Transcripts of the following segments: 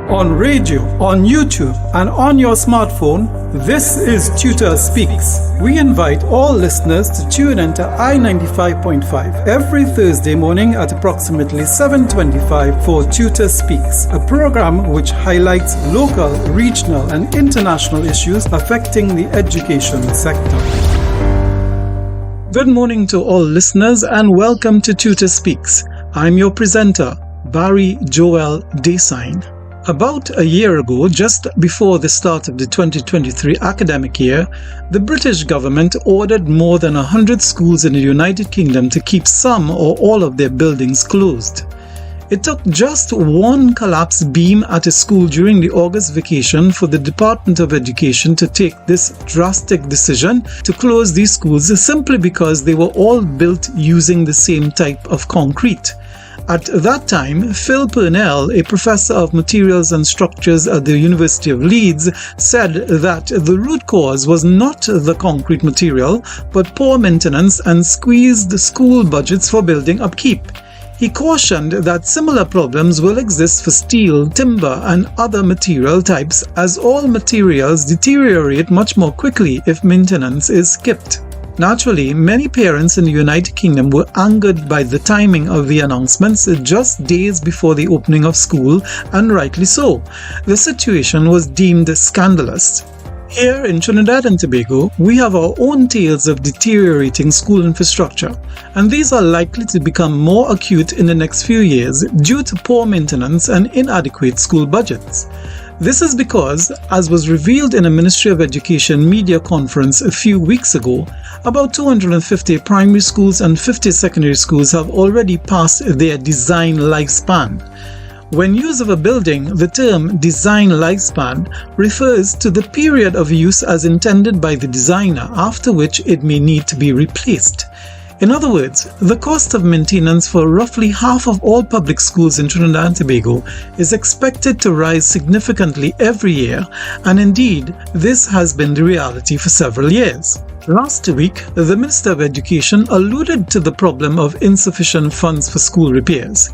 on radio, on YouTube, and on your smartphone. This is TTUTA Speaks. We invite all listeners to tune into I-95.5 every Thursday morning at approximately 7:25 for TTUTA Speaks, a program which highlights local, regional, and international issues affecting the education sector. Good morning to all listeners and welcome to TTUTA Speaks. I'm your presenter, Barry Joel Desaine. About a year ago, just before the start of the 2023 academic year, the British government ordered more than 100 schools in the United Kingdom to keep some or all of their buildings closed. It took just one collapsed beam at a school during the August vacation for the Department of Education to take this drastic decision to close these schools simply because they were all built using the same type of concrete. At that time, Phil Purnell, a professor of materials and structures at the University of Leeds, said that the root cause was not the concrete material, but poor maintenance and squeezed school budgets for building upkeep. He cautioned that similar problems will exist for steel, timber, and other material types, as all materials deteriorate much more quickly if maintenance is skipped. Naturally, many parents in the United Kingdom were angered by the timing of the announcements just days before the opening of school, and rightly so. The situation was deemed scandalous. Here in Trinidad and Tobago, we have our own tales of deteriorating school infrastructure, and these are likely to become more acute in the next few years due to poor maintenance and inadequate school budgets. This is because, as was revealed in a Ministry of Education media conference a few weeks ago, about 250 primary schools and 50 secondary schools have already passed their design lifespan. When use of a building, the term design lifespan refers to the period of use as intended by the designer, after which it may need to be replaced. In other words, the cost of maintenance for roughly half of all public schools in Trinidad and Tobago is expected to rise significantly every year, and indeed, this has been the reality for several years. Last week, the Minister of Education alluded to the problem of insufficient funds for school repairs.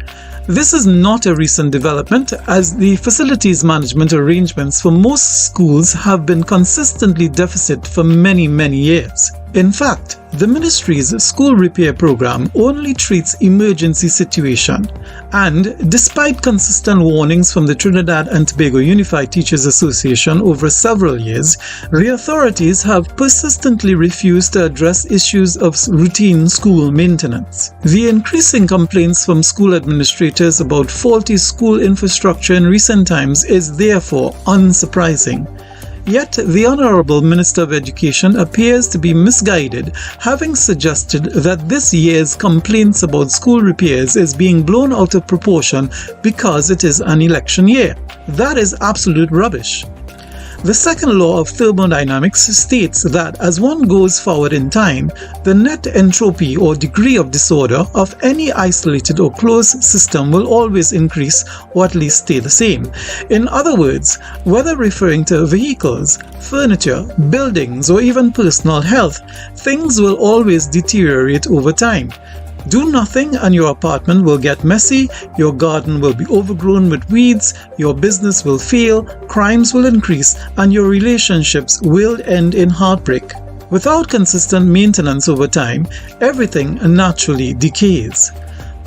This is not a recent development, as the facilities management arrangements for most schools have been consistently deficit for many years. In fact, the ministry's school repair program only treats emergency situation, and despite consistent warnings from the Trinidad and Tobago Unified Teachers Association over several years, the authorities have persistently refused to address issues of routine school maintenance. The increasing complaints from school administrators about faulty school infrastructure in recent times is therefore unsurprising. Yet, the Honourable Minister of Education appears to be misguided, having suggested that this year's complaints about school repairs is being blown out of proportion because it is an election year. That is absolute rubbish. The second law of thermodynamics states that as one goes forward in time, the net entropy or degree of disorder of any isolated or closed system will always increase or at least stay the same. In other words, whether referring to vehicles, furniture, buildings, or even personal health, things will always deteriorate over time. Do nothing and your apartment will get messy, your garden will be overgrown with weeds, your business will fail, crimes will increase, and your relationships will end in heartbreak. Without consistent maintenance over time, everything naturally decays.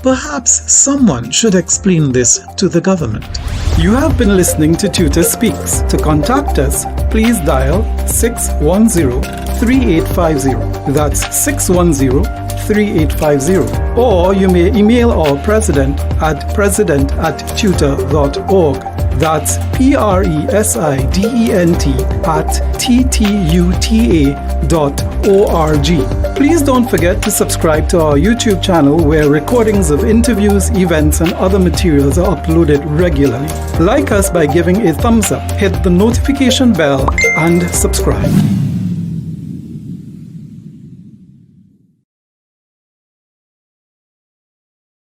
Perhaps someone should explain this to the government. You have been listening to TTUTA Speaks. To contact us, please dial 610-3850. That's 610-3850. Or you may email our president at president@tuta.org. That's president@ttuta.org. Please don't forget to subscribe to our YouTube channel, where recordings of interviews, events, and other materials are uploaded regularly. Like us by giving a thumbs up, hit the notification bell, and subscribe.